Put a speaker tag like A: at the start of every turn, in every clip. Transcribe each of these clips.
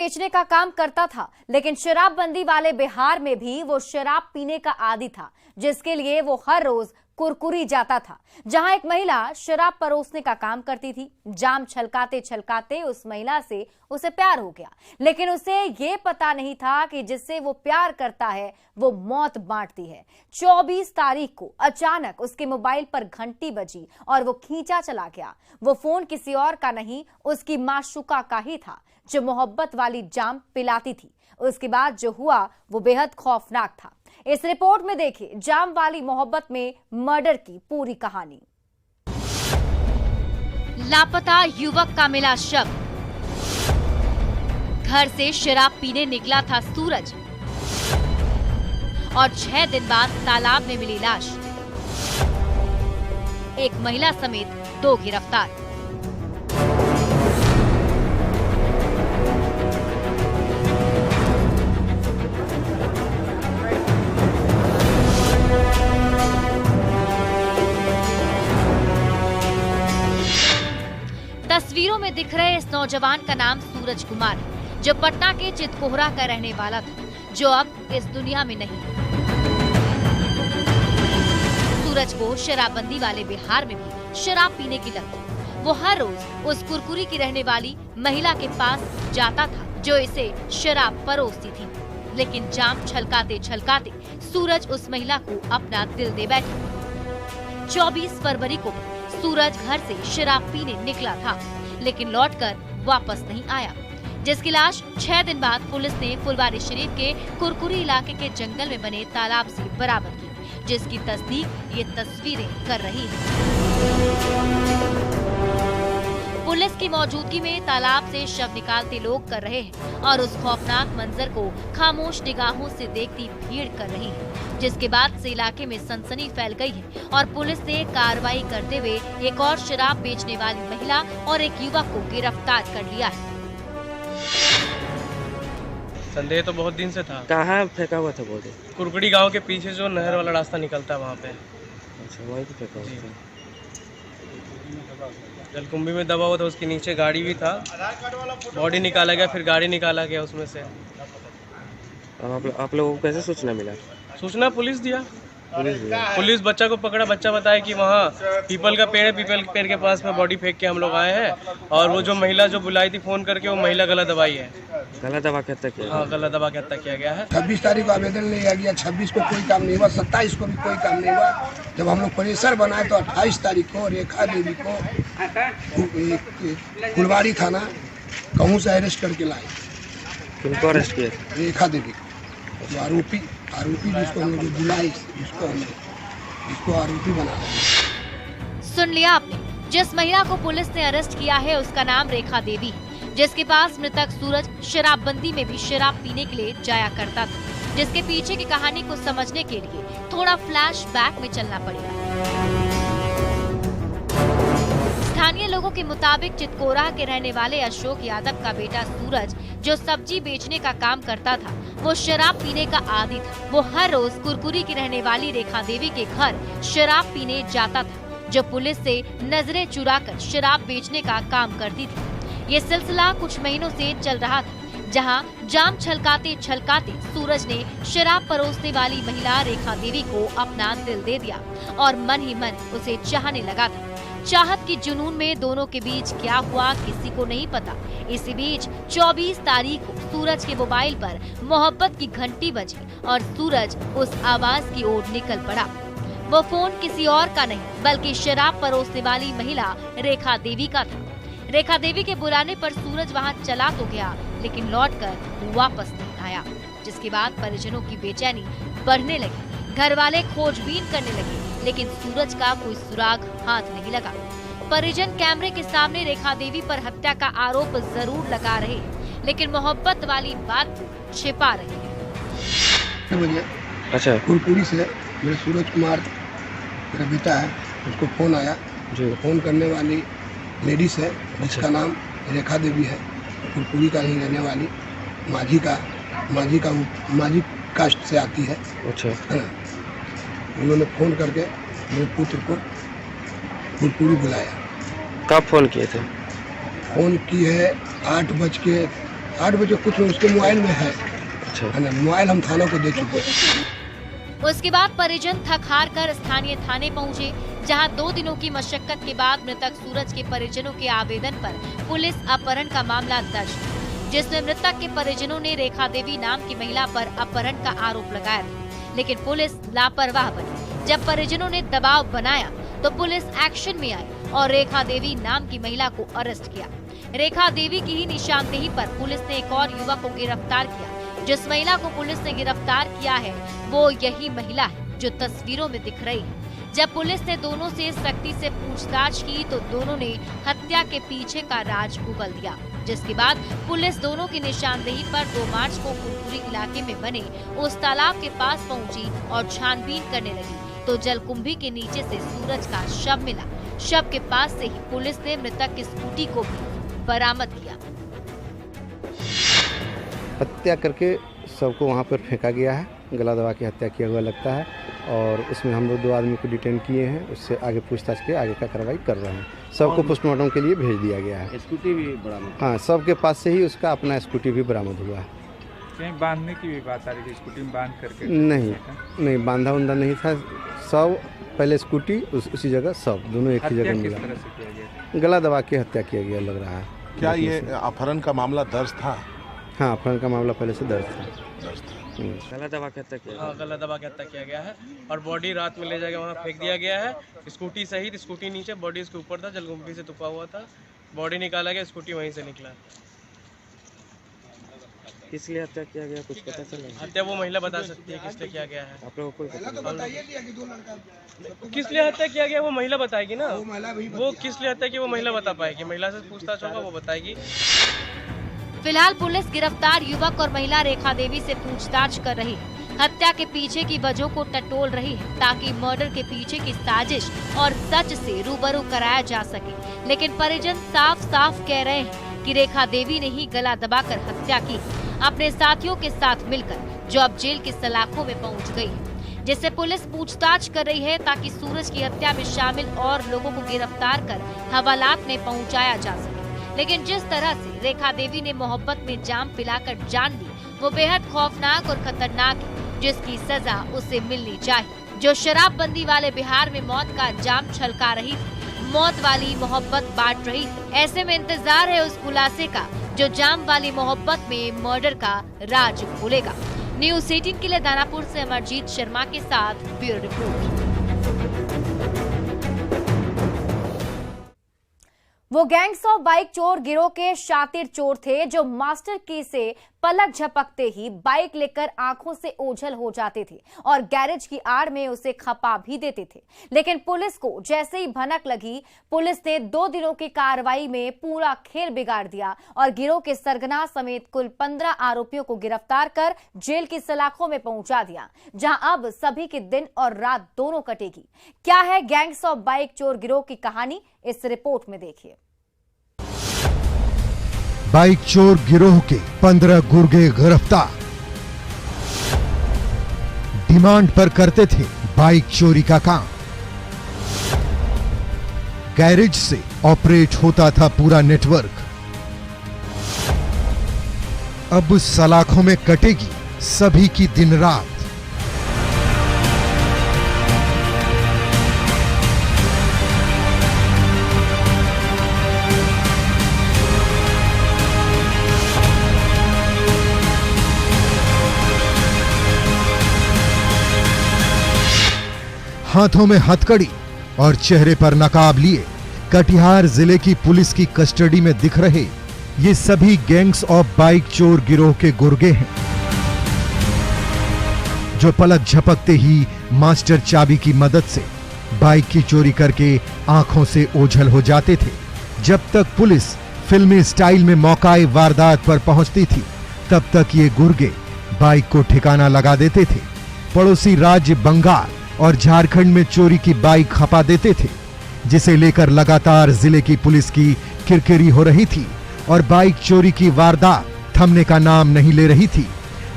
A: बेचने का काम करता था, लेकिन शराबबंदी वाले बिहार में भी वो शराब पीने का आदी था, जिसके लिए वो हर रोज कुरकुरी जाता था। जहां एक महिला शराब परोसने का काम करती थी। जाम छलकाते छलकाते उस महिला से उसे प्यार हो गया, लेकिन उसे ये पता नहीं था कि जिससे वो प्यार करता है वो मौत बांटती है। 24 तारीख को अचानक उसके मोबाइल पर घंटी बजी और वो खींचा चला गया। वो फोन किसी और का नहीं, उसकी माशूका का ही था, जो मोहब्बत वाली जाम पिलाती थी। उसके बाद जो हुआ वो बेहद खौफनाक था। इस रिपोर्ट में देखिए जाम वाली मोहब्बत में मर्डर की पूरी कहानी। लापता युवक का मिला शव। घर से शराब पीने निकला था सूरज और 6 दिन बाद तालाब में मिली लाश। एक महिला समेत 2 गिरफ्तार। तस्वीरों में दिख रहे इस नौजवान का नाम सूरज कुमार है, जो पटना के चितकोहरा का रहने वाला था, जो अब इस दुनिया में नहीं। सूरज को शराबबंदी वाले बिहार में भी शराब पीने की लत थी। वो हर रोज उस कुरकुरी की रहने वाली महिला के पास जाता था, जो इसे शराब परोसती थी। लेकिन जाम छलकाते छलकाते सूरज उस महिला को अपना दिल दे बैठा। 24 फरवरी को सूरज घर से शराब पीने निकला था, लेकिन लौटकर वापस नहीं आया, जिसकी लाश 6 दिन बाद पुलिस ने फुलवारीशरीफ के कुरकुरी इलाके के जंगल में बने तालाब से बरामद की, जिसकी तस्दीक ये तस्वीरें कर रही है। पुलिस की मौजूदगी में तालाब से शव निकालते लोग कर रहे हैं और उस खौफनाक मंजर को खामोश निगाहों से देखती भीड़ कर रही है, जिसके बाद से इलाके में सनसनी फैल गई है और पुलिस ने कार्रवाई करते हुए एक और शराब बेचने वाली महिला और एक युवक को गिरफ्तार कर लिया है।
B: संदेह तो बहुत दिन से था।
C: कहाँ फेंका हुआ था बोलते?
B: कुरकुरी गांव के पीछे जो नहर वाला रास्ता निकलता है वहाँ पे।
C: अच्छा, वहीं पे फेंका हुआ था।
B: जलकुंभी में दबा हुआ था, उसके नीचे गाड़ी भी था। बॉडी निकाला गया, फिर गाड़ी निकाला गया उसमें से।
C: आप लोगों को कैसे सूचना मिला?
B: सूचना पुलिस दिया। पुलिस बच्चा को पकड़ा। बच्चा बताया कि वहाँ पीपल का पेड़ है, पीपल के पेड़ के पास में बॉडी फेंक के हम लोग आए हैं, और वो जो महिला जो बुलाई थी फोन करके, वो महिला गला दबाई है।
C: गला दबा के हत्या किया?
B: हाँ, गला दबा के हत्या किया गया है।
D: 26 तारीख को आवेदन लिया गया, 26 को कोई काम नहीं हुआ, 27 को भी कोई काम नहीं हुआ। जब हम लोग प्रेशर बनाए तो 28 तारीख को रेखा देवी को फुलवारी थाना कहूँ से अरेस्ट करके लाए।
C: किनको अरेस्ट किया?
D: रेखा देवी को। आरोपी जिसको हम लोग बुलाए, इसको आरोपी बना।
A: सुन लिया आपने, जिस महिला को पुलिस ने अरेस्ट किया है उसका नाम रेखा देवी है, जिसके पास मृतक सूरज शराबबंदी में भी शराब पीने के लिए जाया करता था, जिसके पीछे की कहानी को समझने के लिए थोड़ा फ्लैशबैक में चलना पड़ेगा। स्थानीय लोगों के मुताबिक चितकोरा के रहने वाले अशोक यादव का बेटा सूरज, जो सब्जी बेचने का काम करता था, वो शराब पीने का आदी था। वो हर रोज कुरकुरी की रहने वाली रेखा देवी के घर शराब पीने जाता था, जो पुलिस से नजरें चुराकर शराब बेचने का काम करती थी। ये सिलसिला कुछ महीनों से चल रहा था, जहां जाम छलकाते छलकाते सूरज ने शराब परोसने वाली महिला रेखा देवी को अपना दिल दे दिया और मन ही मन उसे चाहने लगा था। चाहत की जुनून में दोनों के बीच क्या हुआ किसी को नहीं पता। इसी बीच 24 तारीख को सूरज के मोबाइल पर मोहब्बत की घंटी बजी और सूरज उस आवाज की ओर निकल पड़ा। वो फोन किसी और का नहीं, बल्कि शराब परोसने वाली महिला रेखा देवी का था। रेखा देवी के बुलाने पर सूरज वहां चला तो गया, लेकिन लौटकर वापस नहीं आया, जिसके बाद परिजनों की बेचैनी बढ़ने लगी। घर वाले खोजबीन करने लगे, लेकिन सूरज का कोई सुराग हाथ नहीं लगा। परिजन कैमरे के सामने रेखा देवी पर हत्या का आरोप जरूर लगा रहे, लेकिन मोहब्बत वाली बात को छिपा रहे हैं।
D: अच्छा, कुरकुरी से मेरे सूरज कुमार मेरा बेटा है, उसको फोन आया। जो फोन करने वाली लेडीज है, जिसका नाम रेखा देवी है, कुरकुरी का ही रहने वाली, माझी कास्ट से आती है।
C: अच्छा,
D: उन्होंने फोन करके मेरे पुत्र को कुरकुरी बुलाया।
C: कब फोन किए थे?
D: फोन की है 8 बजे कुछ में उसके मोबाइल में है,
C: अच्छा।
D: है ना, मोबाइल हम थाना को दे चुके हैं।
A: उसके बाद परिजन थक हार कर स्थानीय थाने पहुंचे, जहां 2 दिनों की मशक्कत के बाद मृतक सूरज के परिजनों के आवेदन पर पुलिस अपहरण का मामला दर्ज किया, जिसमें मृतक के परिजनों ने रेखा देवी नाम की महिला पर अपहरण का आरोप लगाया था, लेकिन पुलिस लापरवाह बनी। जब परिजनों ने दबाव बनाया तो पुलिस एक्शन में आई और रेखा देवी नाम की महिला को अरेस्ट किया। रेखा देवी की ही निशानदेही पर पुलिस ने एक और युवक को गिरफ्तार किया। जिस महिला को पुलिस ने गिरफ्तार किया है वो यही महिला है जो तस्वीरों में दिख रही है। जब पुलिस ने दोनों से सख्ती से पूछताछ की तो दोनों ने हत्या के पीछे का राज उगल दिया, जिसके बाद पुलिस दोनों की निशानदेही पर 2 मार्च को कुरकुरी इलाके में बने उस तालाब के पास पहुंची और छानबीन करने लगी तो जलकुंभी के नीचे से सूरज का शव मिला। शव के पास से ही पुलिस ने मृतक की स्कूटी को भी बरामद किया।
E: हत्या करके सबको वहाँ पर फेंका गया है, गला दबा के हत्या किया हुआ लगता है और उसमें हम लोग 2 आदमी को डिटेन किए हैं, उससे आगे पूछताछ के आगे का कार्रवाई कर रहे हैं। सबको पोस्टमार्टम के लिए भेज दिया गया है।
F: स्कूटी भी बरामद?
E: हाँ, सबके पास से ही उसका अपना स्कूटी भी बरामद हुआ है।
F: कहीं बांधने की भी बात आ रही थी, स्कूटी में बांध करके?
E: नहीं बांधा उंधा नहीं था, सब पहले स्कूटी उसी जगह, सब दोनों एक ही जगह मिला।
F: किस तरह से किया गया?
E: गला दबा के हत्या किया गया लग रहा है।
G: क्या ये अपहरण का मामला दर्ज था?
E: हाँ, अपहरण का मामला पहले से दर्ज था।
C: गला दबा के हत्या किया?
B: हाँ, गला दबा के हत्या किया गया है और बॉडी रात में ले जाकर वहाँ फेंक दिया गया है। स्कूटी सहित, स्कूटी नीचे, बॉडी इसके ऊपर था, जलकुंभी से तुपा हुआ था। बॉडी निकाला गया, स्कूटी वहीं से निकला।
C: किस लिए हत्या किया गया कुछ पता चला?
B: हत्या वो महिला बता सकती है किस लिए किया गया है।
C: आप लोगों को कोई पता
B: किस लिए हत्या किया गया वो महिला बताएगी ना,
D: वो महिला भी
B: वो किस लिए हत्या की वो महिला बता पाएगी। महिला से पूछताछ होगा, वो बताएगी।
A: फिलहाल पुलिस गिरफ्तार युवक और महिला रेखा देवी से पूछताछ कर रही है। हत्या के पीछे की वजह को टटोल रही है ताकि मर्डर के पीछे की साजिश और सच से रूबरू कराया जा सके। लेकिन परिजन साफ साफ कह रहे हैं कि रेखा देवी ने ही गला दबाकर हत्या की अपने साथियों के साथ मिलकर, जो अब जेल की सलाखों में पहुंच गई है, जिससे पुलिस पूछताछ कर रही है ताकि सूरज की हत्या में शामिल और लोगों को गिरफ्तार कर हवालात में पहुंचाया जा सके। लेकिन जिस तरह से रेखा देवी ने मोहब्बत में जाम पिलाकर जान ली, वो बेहद खौफनाक और खतरनाक है, जिसकी सजा उसे मिलनी चाहिए। जो शराबबंदी वाले बिहार में मौत का जाम छलका रही थी, मौत वाली मोहब्बत बांट रही थी, ऐसे में इंतजार है उस खुलासे का जो जाम वाली मोहब्बत में मर्डर का राज खोलेगा। न्यूज़ 18 के लिए दानापुर से अमरजीत शर्मा के साथ ब्यूरो रिपोर्ट।
H: वो गैंग्स ऑफ बाइक चोर गिरोह के शातिर चोर थे जो मास्टर की से पलक झपकते ही बाइक लेकर आंखों से ओझल हो जाते थे और गैरेज की आड़ में उसे खपा भी देते थे। लेकिन पुलिस को जैसे ही भनक लगी, पुलिस ने 2 दिनों की कार्रवाई में पूरा खेल बिगाड़ दिया और गिरोह के सरगना समेत कुल 15 आरोपियों को गिरफ्तार कर जेल की सलाखों में पहुंचा दिया, जहां अब सभी के दिन और रात दोनों कटेगी। क्या है गैंग्स ऑफ बाइक चोर गिरोह की कहानी, इस रिपोर्ट में देखिए।
I: बाइक चोर गिरोह के 15 गुर्गे गिरफ्तार। डिमांड पर करते थे बाइक चोरी का काम। गैरेज से ऑपरेट होता था पूरा नेटवर्क। अब सलाखों में कटेगी सभी की दिन रात। हाथों में हथकड़ी और चेहरे पर नकाब लिए कटिहार जिले की पुलिस की कस्टडी में दिख रहे ये सभी गैंग्स ऑफ बाइक चोर गिरोह के गुर्गे हैं, जो पलक झपकते ही मास्टर चाबी की मदद से बाइक की चोरी करके आंखों से ओझल हो जाते थे। जब तक पुलिस फिल्मी स्टाइल में मौकाए वारदात पर पहुंचती थी, तब तक ये गुर्गे बाइक को ठिकाना लगा देते थे। पड़ोसी राज्य बंगाल और झारखंड में चोरी की बाइक खपा देते थे, जिसे लेकर लगातार जिले की पुलिस की किरकिरी हो रही थी और बाइक चोरी की वारदात थमने का नाम नहीं ले रही थी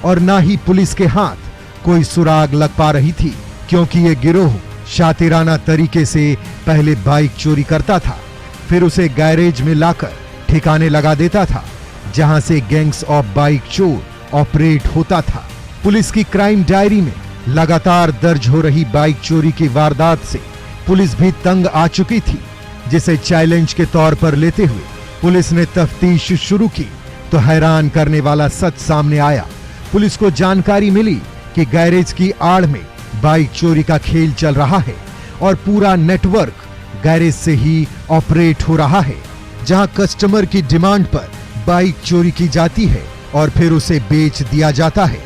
I: और ना ही पुलिस के हाथ कोई सुराग लग पा रही थी, क्योंकि ये गिरोह शातिराना तरीके से पहले बाइक चोरी करता था, फिर उसे गैरेज में लाकर ठिकाने लगा देता था। जहां से गैंग्स ऑफ बाइक चोर ऑपरेट होता था। पुलिस की क्राइम डायरी में लगातार दर्ज हो रही बाइक चोरी की वारदात से पुलिस भी तंग आ चुकी थी, जिसे चैलेंज के तौर पर लेते हुए पुलिस ने तफ्तीश शुरू की तो हैरान करने वाला सच सामने आया। पुलिस को जानकारी मिली कि गैरेज की आड़ में बाइक चोरी का खेल चल रहा है और पूरा नेटवर्क गैरेज से ही ऑपरेट हो रहा है, जहां कस्टमर की डिमांड पर बाइक चोरी की जाती है और फिर उसे बेच दिया जाता है।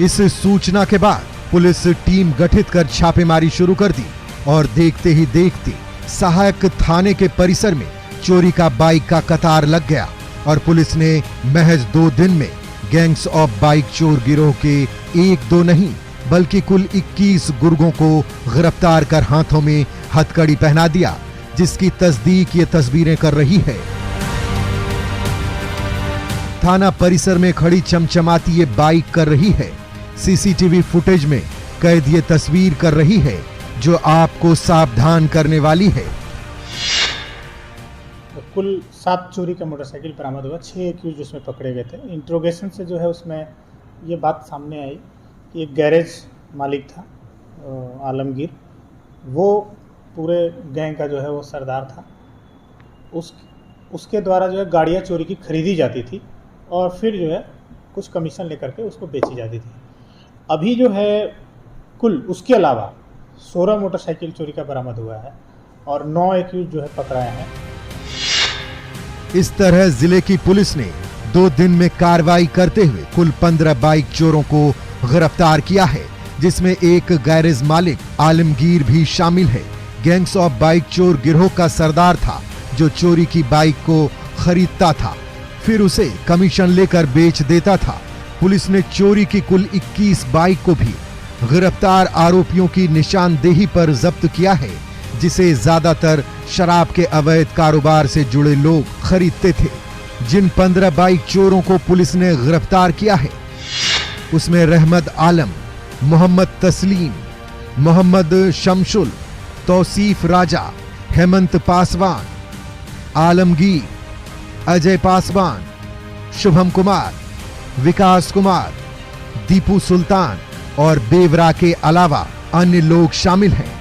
I: इस सूचना के बाद पुलिस टीम गठित कर छापेमारी शुरू कर दी और देखते ही देखते सहायक थाने के परिसर में चोरी का बाइक का कतार लग गया और पुलिस ने महज 2 दिन में गैंग्स ऑफ बाइक चोर गिरोह के 1-2 नहीं बल्कि कुल 21 गुर्गों को गिरफ्तार कर हाथों में हथकड़ी पहना दिया, जिसकी तस्दीक ये तस्वीरें कर रही है। थाना परिसर में खड़ी चमचमाती ये बाइक कर रही है। सीसीटीवी फुटेज में कैद ये तस्वीर कर रही है जो आपको सावधान करने वाली है।
J: कुल 7 चोरी का मोटरसाइकिल बरामद हुआ, 6 एक्यूज उसमें पकड़े गए थे। इंट्रोगेशन से जो है उसमें ये बात सामने आई कि एक गैरेज मालिक था आलमगीर, वो पूरे गैंग का जो है वो सरदार था। उसके द्वारा जो है गाड़ियाँ चोरी की खरीदी जाती थी और फिर जो है कुछ कमीशन लेकर के उसको बेची जाती थी। अभी जो है कुल उसके अलावा 16 मोटरसाइकिल चोरी का बरामद हुआ है और 9 एक्यूज जो है पकड़ाए हैं।
I: इस तरह जिले की पुलिस ने 2 दिन में कार्रवाई करते हुए कुल 15 बाइक चोरों को गिरफ्तार किया है, जिसमें एक गैरेज मालिक आलमगीर भी शामिल है। गैंग्स ऑफ बाइक चोर गिरोह का सरदार था जो चोरी की बाइक को खरीदता था, फिर उसे कमीशन लेकर बेच देता था। पुलिस ने चोरी की कुल 21 बाइक को भी गिरफ्तार आरोपियों की निशानदेही पर जब्त किया है, जिसे ज्यादातर शराब के अवैध कारोबार से जुड़े लोग खरीदते थे। जिन 15 बाइक चोरों को पुलिस ने गिरफ्तार किया है उसमें रहमत आलम, मोहम्मद तस्लीम, मोहम्मद शमशुल, तौसीफ राजा, हेमंत पासवान, आलमगीर, अजय पासवान, शुभम कुमार, विकास कुमार, दीपू सुल्तान और बेवरा के अलावा अन्य लोग शामिल हैं,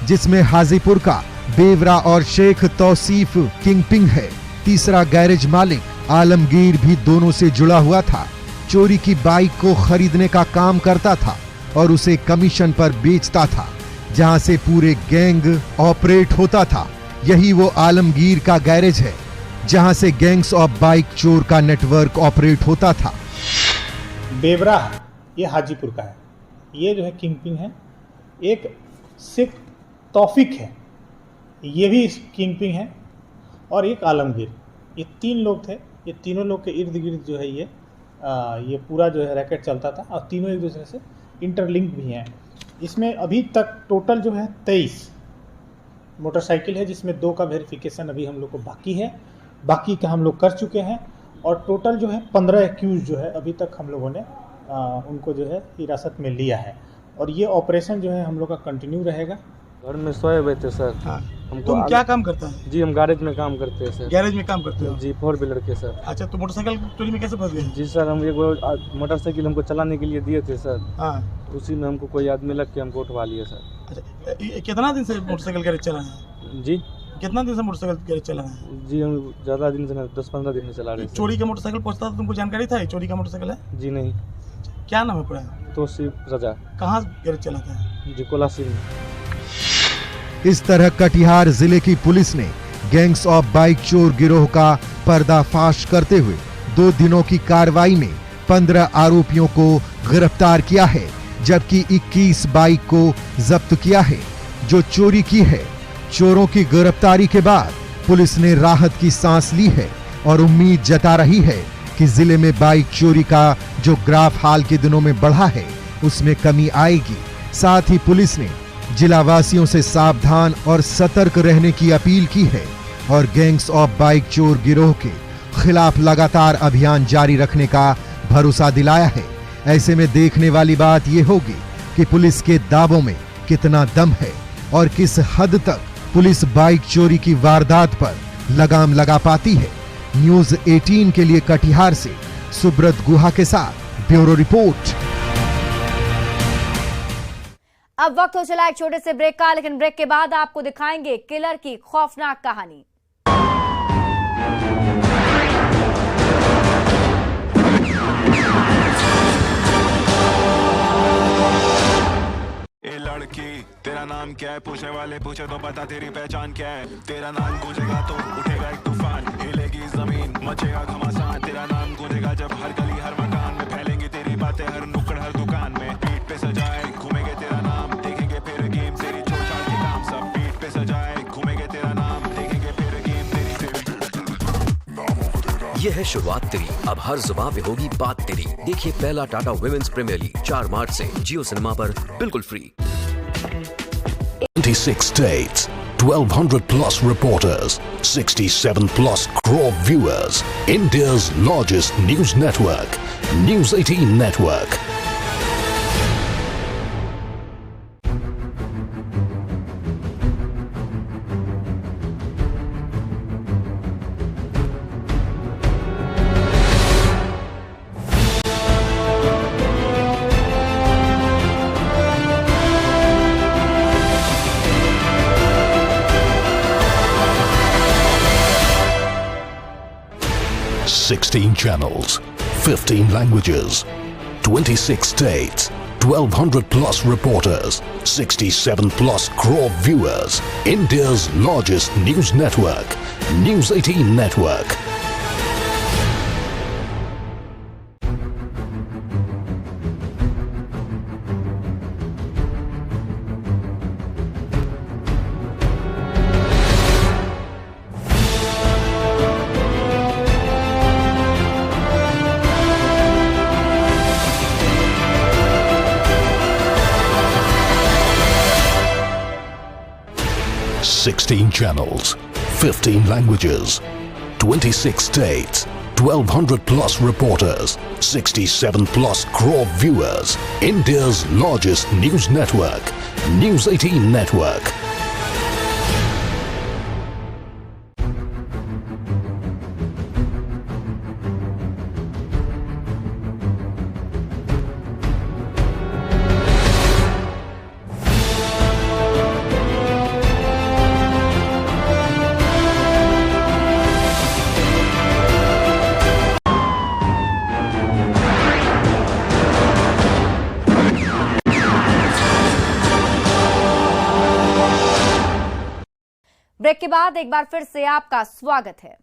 I: जिसमें हाजीपुर का बेवरा और शेख तौसीफ किंगपिंग है। तीसरा गैरेज मालिक आलमगीर भी दोनों से जुड़ा हुआ था, चोरी की बाइक को खरीदने का काम करता था और उसे कमीशन पर बेचता था, जहां से पूरे गैंग ऑपरेट होता था। यही वो आलमगीर का गैरेज है जहां से गैंग्स ऑफ बाइक चोर का नेटवर्क ऑपरेट होता था।
J: बेवरा ये हाजीपुर का है, ये जो है किंगपिंग है। एक शेख तौफीक है, ये भी किंगपिंग है, और एक आलमगीर। ये 3 लोग थे। ये तीनों लोग के इर्द गिर्द जो है ये पूरा जो है रैकेट चलता था और तीनों एक दूसरे से इंटरलिंक भी हैं। इसमें अभी तक टोटल जो है 23 मोटरसाइकिल है, जिसमें 2 का वेरिफिकेशन अभी हम लोग को बाकी है, बाकी का हम लोग कर चुके हैं। और टोटल जो है 15 एक्यूज जो है अभी तक हम लोगों ने उनको जो है हिरासत में लिया है और ये ऑपरेशन जो है हम लोग का कंटिन्यू रहेगा।
C: घर में सोए हुए थे सर।
J: हाँ।
C: हमको
J: तुम क्या काम करता है?
C: जी हम गैरेज में काम करते हैं सर।
J: गैरेज में काम करते हो?
C: जी 4 व्हीलर के सर।
J: अच्छा, तो मोटरसाइकिल चोरी में कैसे फंस गए?
C: जी सर, हम एगो मोटरसाइकिल हमको चलाने के लिए दिए थे सर।
J: हाँ।
C: उसी में हमको कोई आदमी लग के हमको उठवा लिए सर।
J: अच्छा, कितना दिन से मोटरसाइकिल गैरेज चला है?
C: जी
J: कितना दिन से मोटरसाइकिल गैरेज चला है?
C: जी हम ज़्यादा दिन से 10-15 दिन से चला रहे हैं।
J: चोरी का मोटरसाइकिल पहुँचता था, तुमको जानकारी था चोरी का मोटरसाइकिल है?
C: जी नहीं।
J: क्या नाम है पूरा?
C: तौसीफ राजा।
J: कहाँ गैरेज चलाता है?
C: जी कोलासी में।
I: इस तरह कटिहार जिले की पुलिस ने गैंग्स ऑफ बाइक चोर गिरोह का पर्दाफाश करते हुए 2 दिनों की कार्रवाई में 15 आरोपियों को गिरफ्तार किया है, जबकि 21 बाइक को जब्त किया है जो चोरी की है। चोरों की गिरफ्तारी के बाद पुलिस ने राहत की सांस ली है और उम्मीद जता रही है कि जिले में बाइक चोरी का जो ग्राफ हाल के दिनों में बढ़ा है उसमें कमी आएगी। साथ ही पुलिस ने जिला वासियों से सावधान और सतर्क रहने की अपील की है और गैंग्स ऑफ बाइक चोर गिरोह के खिलाफ लगातार अभियान जारी रखने का भरोसा दिलाया है। ऐसे में देखने वाली बात यह होगी कि पुलिस के दावों में कितना दम है और किस हद तक पुलिस बाइक चोरी की वारदात पर लगाम लगा पाती है। न्यूज 18 के लिए कटिहार से सुब्रत गुहा के साथ ब्यूरो रिपोर्ट।
H: अब वक्त हो चला एक छोटे से ब्रेक का, लेकिन ब्रेक के बाद आपको दिखाएंगे किलर की खौफनाक कहानी।
K: ए लड़की तेरा नाम क्या है, पूछने वाले पूछे तो बता तेरी पहचान क्या है। तेरा नाम गूंजेगा तो उठेगा एक तूफान, हिलेगी जमीन मचेगा घमासान। तेरा नाम गूंजेगा जब हर गली हर मकान में फैलेंगी तेरी बातें, हर नुक्कड़ हर दुकान में। पीठ पे सजाए घूमेंगे तेरा नाम, देखेंगे फिर गेम तेरी छोड़ छाड़ के काम सब। पीठ पे सजाए घूमेंगे तेरा नाम, देखेंगे फिर गेम तेरी।
L: ये है शुरुआत तेरी, अब हर जुबान पे होगी बात तेरी। देखिए पहला टाटा वुमेन्स प्रीमियर लीग 4 मार्च से जियो सिनेमा पर बिल्कुल free.
M: 26 states, 1200 plus reporters, 67 plus crore viewers. India's largest news network, News 18 Network. Sixteen channels, 15 languages, 26 states, 1200 plus reporters, 67 plus crore viewers. India's largest news network, News 18 Network. Sixteen channels, 15 languages, 26 states, 1200 plus reporters, 67 plus crore viewers. India's largest news network, News 18 Network.
H: Break के बाद एक बार फिर से आपका स्वागत है।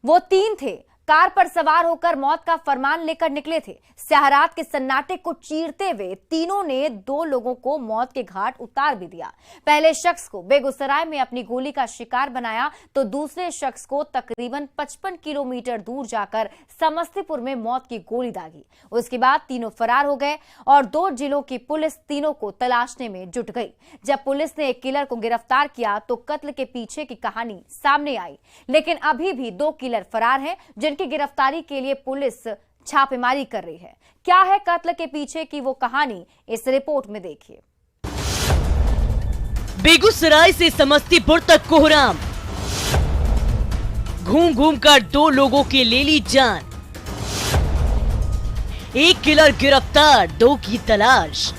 H: वो 3 थे, कार पर सवार होकर मौत का फरमान लेकर निकले थे। शहरात के सन्नाटे को चीरते हुए तीनों ने 2 लोगों को मौत के घाट उतार भी दिया। पहले शख्स को बेगूसराय में अपनी गोली का शिकार बनाया तो दूसरे शख्स को तकरीबन 55 किलोमीटर दूर जाकर समस्तीपुर में मौत की गोली दागी। उसके बाद तीनों फरार हो गए और 2 जिलों की पुलिस तीनों को तलाशने में जुट गई। जब पुलिस ने एक किलर को गिरफ्तार किया तो कत्ल के पीछे की कहानी सामने आई, लेकिन अभी भी 2 किलर फरार हैं जिनकी गिरफ्तारी के लिए पुलिस छापेमारी कर रही है। क्या है कत्ल के पीछे की वो कहानी, इस रिपोर्ट में देखिए।
N: बेगूसराय से समस्तीपुर तक कोहराम, घूम घूम कर 2 लोगों की ले ली जान। एक किलर गिरफ्तार, 2 की तलाश।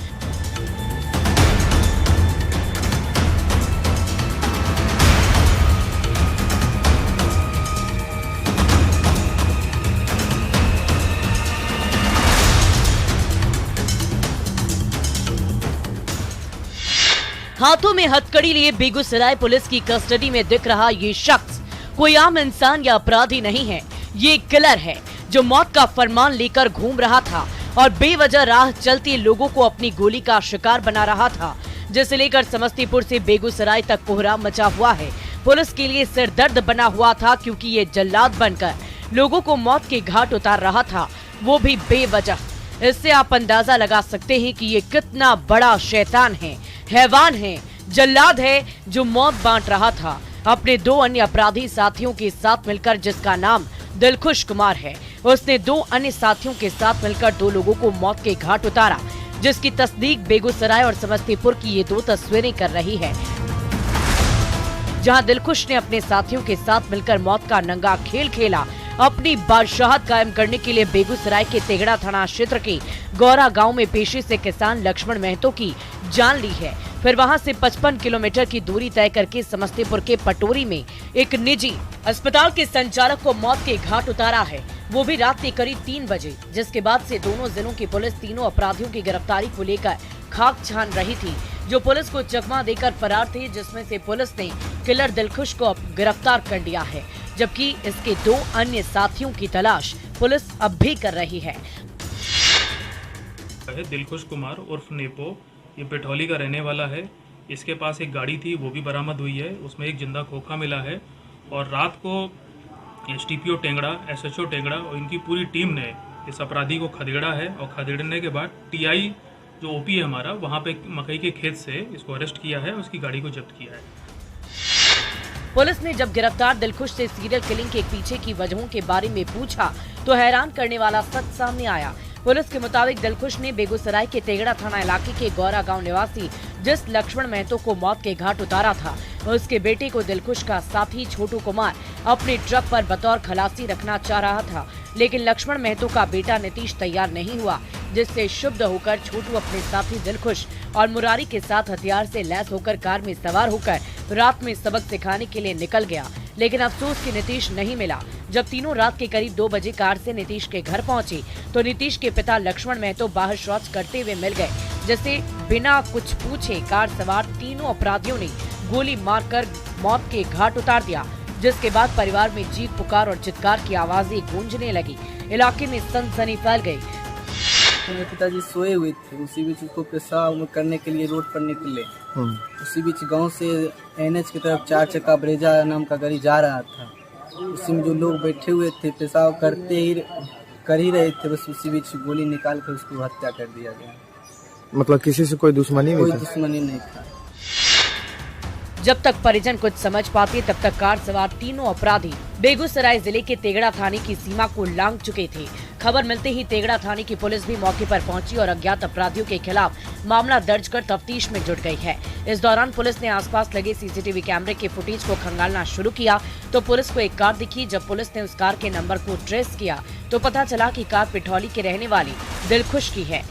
N: हाथों में हथकड़ी लिए बेगूसराय पुलिस की कस्टडी में दिख रहा ये शख्स कोई आम इंसान या अपराधी नहीं है। ये किलर है जो मौत का फरमान लेकर घूम रहा था और बेवजह राह चलते लोगों को अपनी गोली का शिकार बना रहा था, जिसे लेकर समस्तीपुर से बेगूसराय तक कोहराम मचा हुआ है। पुलिस के लिए सिरदर्द बना हुआ था क्योंकि ये जल्लाद बनकर लोगों को मौत के घाट उतार रहा था, वो भी बेवजह। इससे आप अंदाजा लगा सकते हैं कि ये कितना बड़ा शैतान है, हैवान है, जल्लाद है जो मौत बांट रहा था अपने 2 अन्य अपराधी साथियों के साथ मिलकर, जिसका नाम दिलखुश कुमार है। उसने 2 अन्य साथियों के साथ मिलकर 2 लोगों को मौत के घाट उतारा, जिसकी तस्दीक बेगूसराय और समस्तीपुर की ये 2 तस्वीरें कर रही है। जहां दिलखुश ने अपने साथियों के साथ मिलकर मौत का नंगा खेल खेला। अपनी बादशाहत कायम करने के लिए बेगूसराय के तेगड़ा थाना क्षेत्र के गौरा गांव में पेशे से किसान लक्ष्मण महतो की जान ली है। फिर वहां से 55 किलोमीटर की दूरी तय करके समस्तीपुर के पटोरी में एक निजी अस्पताल के संचालक को मौत के घाट उतारा है, वो भी रात के करीब 3 बजे, जिसके बाद से दोनों जिलों की पुलिस तीनों अपराधियों की गिरफ्तारी को लेकर खाक छान रही थी, जो पुलिस को चकमा देकर फरार थे, जिसमें से पुलिस ने किलर दिलखुश को गिरफ्तार कर लिया है, जबकि इसके 2 अन्य साथियों की तलाश पुलिस अब भी कर रही है।
O: दिलखुश कुमार उर्फ नेपो, ये पिठौली का रहने वाला है। इसके पास एक गाड़ी थी, वो भी बरामद हुई है, उसमें एक जिंदा खोखा मिला है। और रात को STPO टेंगड़ा, SHO टेंगड़ा और इनकी पूरी टीम ने इस अपराधी को खदेड़ा है और खदेड़ने के बाद TI जो OP है हमारा, वहाँ पे मकई के खेत से इसको अरेस्ट किया है, उसकी गाड़ी को जब्त किया है।
N: पुलिस ने जब गिरफ्तार दिलखुश से सीरियल किलिंग के पीछे की वजहों के बारे में पूछा तो हैरान करने वाला सच सामने आया। पुलिस के मुताबिक दिलखुश ने बेगूसराय के तेगड़ा थाना इलाके के गौरा गांव निवासी जिस लक्ष्मण महतो को मौत के घाट उतारा था, उसके बेटे को दिलखुश का साथी छोटू कुमार अपने ट्रक पर बतौर खलासी रखना चाह रहा था, लेकिन लक्ष्मण महतो का बेटा नीतीश तैयार नहीं हुआ, जिससे क्षुब्ध होकर छोटू अपने साथी दिलखुश और मुरारी के साथ हथियार से लैस होकर कार में सवार होकर रात में सबक सिखाने के लिए निकल गया। लेकिन अफसोस कि नीतीश नहीं मिला। जब तीनों रात के करीब 2 बजे कार से नीतीश के घर पहुंची तो नीतीश के पिता लक्ष्मण महतो बाहर शौच करते हुए मिल गए, जिसे बिना कुछ पूछे कार सवार तीनों अपराधियों ने गोली मारकर मौत के घाट उतार दिया, जिसके बाद परिवार में चीख पुकार और चित्कार की आवाजें गूंजने लगी। इलाके में सनसनी फैल गई।
P: मेरे पिताजी सोए हुए थे, उसी बीच उसको पेशाब करने के लिए रोड पर निकले। उसी बीच गांव से NH की तरफ 4 चक्का ब्रेजा नाम का गाड़ी जा रहा था। उसी में जो लोग बैठे हुए थे पेशाब कर ही रहे थे, बस उसी बीच गोली निकाल कर उसको हत्या कर दिया गया।
C: मतलब किसी से कोई दुश्मनी
P: कोई दुश्मनी नहीं था।
N: जब तक परिजन कुछ समझ पाते तब तक कार सवार तीनों अपराधी बेगूसराय जिले के तेगड़ा थाने की सीमा को लांघ चुके थे। खबर मिलते ही तेगड़ा थाने की पुलिस भी मौके पर पहुंची और अज्ञात अपराधियों के खिलाफ मामला दर्ज कर तफ्तीश में जुट गई है। इस दौरान पुलिस ने आसपास लगे CCTV कैमरे के फुटेज को खंगालना शुरू किया तो पुलिस को एक कार दिखी। जब पुलिस ने उस कार के नंबर को ट्रेस किया तो पता चला कि कार पिठौली के रहने वाली दिलखुश की है।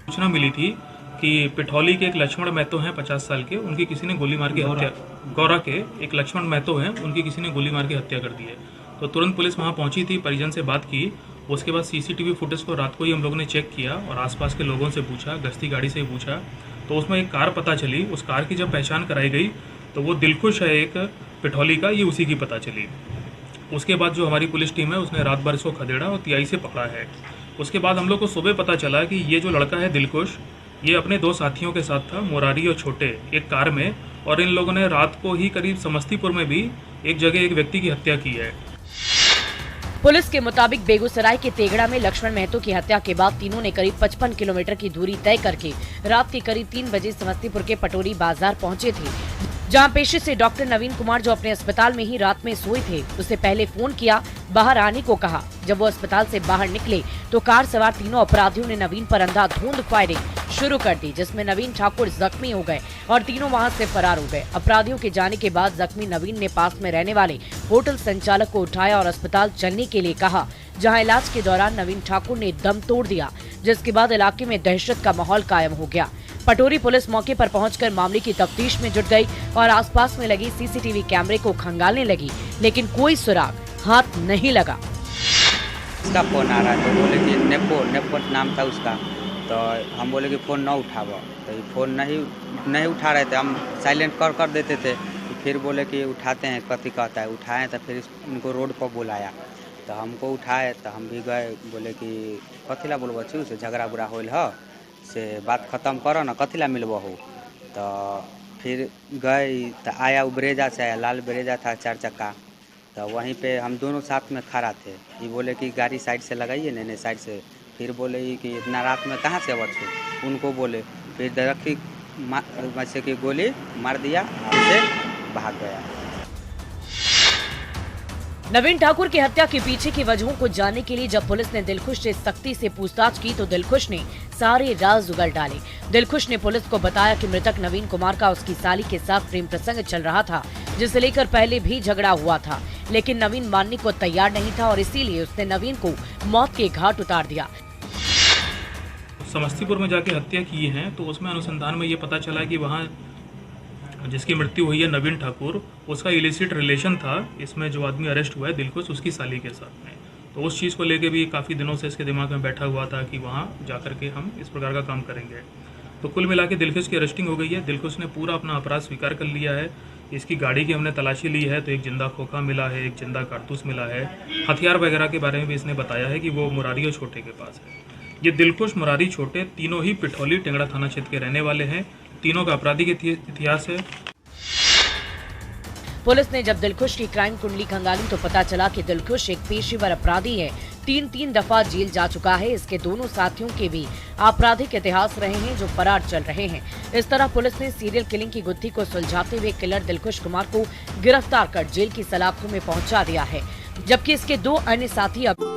O: सूचना मिली थी कि पिठौली के एक लक्ष्मण महतो हैं 50 साल के, उनकी किसी ने गोली मार के हत्या, गौरा के एक लक्ष्मण महतो हैं, उनकी किसी ने गोली मार के हत्या कर दी है। तो तुरंत पुलिस वहां पहुंची थी, परिजन से बात की। उसके बाद CCTV फुटेज को रात को ही हम लोगों ने चेक किया और आसपास के लोगों से पूछा, गश्ती गाड़ी से पूछा, तो उसमें एक कार पता चली। उस कार की जब पहचान कराई गई तो वो दिलखुश है एक पिठौली का, ये उसी की पता चली। उसके बाद जो हमारी पुलिस टीम है उसने रात भर इसको खदेड़ा और TI से पकड़ा है। उसके बाद हम लोग को सुबह पता चला कि ये जो लड़का है दिलखुश, ये अपने 2 साथियों के साथ था, मुरारी और छोटे, एक कार में, और इन लोगों ने रात को ही करीब समस्तीपुर में भी एक जगह एक व्यक्ति की हत्या की है।
N: पुलिस के मुताबिक बेगूसराय के तेगड़ा में लक्ष्मण महतो की हत्या के बाद तीनों ने करीब 55 किलोमीटर की दूरी तय करके रात के करीब 3 बजे समस्तीपुर के पटोरी बाजार पहुंचे थे, जहां पेशे से डॉक्टर नवीन कुमार जो अपने अस्पताल में ही रात में सोए थे उसे पहले फोन किया, बाहर आने को कहा। जब वो अस्पताल से बाहर निकले तो कार सवार तीनों अपराधियों ने नवीन पर अंधाधुंध फायरिंग शुरू कर दी, जिसमें नवीन ठाकुर जख्मी हो गए और तीनों वहां से फरार हो गए। अपराधियों के जाने के बाद जख्मी नवीन ने पास में रहने वाले होटल संचालक को उठाया और अस्पताल चलने के लिए कहा, जहां इलाज के दौरान नवीन ठाकुर ने दम तोड़ दिया, जिसके बाद इलाके में दहशत का माहौल कायम हो गया। पटोरी पुलिस मौके पर पहुंचकर मामले की तफ्तीश में जुट गई और आसपास में लगी CCTV कैमरे को खंगालने लगी, लेकिन कोई सुराग हाथ नहीं लगा।
Q: उसका फोन आ रहा है तो बोले कि नेपो नाम था उसका, तो हम बोले कि फ़ोन ना उठाओ, तो फ़ोन नहीं उठा रहे थे, हम साइलेंट कर देते थे। फिर बोले कि उठाते हैं, कथी कहता है, उठाएं तो फिर उनको रोड पर बुलाया तो हमको उठाए तो हम भी गए, बोले कि कथीला बोलबो छी, उसे झगड़ा बुरा होल है से बात ख़त्म करो ना, कथीला मिलबो हो। तो फिर गए तो आया, वो ब्रेजा से आया, लाल ब्रेजा था 4 चक्का, तो वहीं पे हम दोनों साथ में खड़ा थे। ये बोले कि गाड़ी साइड से लगाइए, नैने साइड से। फिर बोले कि इतना रात में कहाँ से आवत छो, उनको बोले। फिर दरख्ती वैसे की गोली मार दिया, उससे भाग गया।
N: नवीन ठाकुर की हत्या के पीछे की वजहों को जानने के लिए जब पुलिस ने दिलखुश से सख्ती से पूछताछ की तो दिलखुश ने सारे राज उगल डाले। दिलखुश ने पुलिस को बताया कि मृतक नवीन कुमार का उसकी साली के साथ प्रेम प्रसंग चल रहा था, जिसे लेकर पहले भी झगड़ा हुआ था, लेकिन नवीन मानने को तैयार नहीं था और इसीलिए उसने नवीन को मौत के घाट उतार दिया।
O: समस्तीपुर में जाके हत्या की है, तो उसमें अनुसंधान में ये पता चला कि वहाँ जिसकी मृत्यु हुई है नवीन ठाकुर, उसका इलिसिट रिलेशन था इसमें जो आदमी अरेस्ट हुआ है दिलखुश, उसकी साली के साथ में। तो उस चीज़ को लेके भी काफ़ी दिनों से इसके दिमाग में बैठा हुआ था कि वहाँ जाकर के हम इस प्रकार का काम करेंगे। तो कुल मिला के दिलखुश की अरेस्टिंग हो गई है। दिलखुश ने पूरा अपना अपराध स्वीकार कर लिया है। इसकी गाड़ी की हमने तलाशी ली है, तो एक जिंदा खोखा मिला है, एक जिंदा कारतूस मिला है। हथियार वगैरह के बारे में भी इसने बताया है कि वो मुरारी और छोटे के पास है। ये दिलखुश, मुरारी, छोटे तीनों ही पिठौली टेंगड़ा थाना क्षेत्र के रहने वाले हैं। तीनों का आपराधिक इतिहास है।
N: पुलिस ने जब दिलखुश की क्राइम कुंडली खंगाली तो पता चला कि दिलखुश एक पेशेवर अपराधी है। 3 दफा जेल जा चुका है। इसके दोनों साथियों के भी आपराधिक इतिहास रहे हैं जो फरार चल रहे हैं। इस तरह पुलिस ने सीरियल किलिंग की गुत्थी को सुलझाते हुए किलर दिलखुश कुमार को गिरफ्तार कर जेल की सलाखों में पहुंचा दिया है, जबकि इसके 2 अन्य साथी अब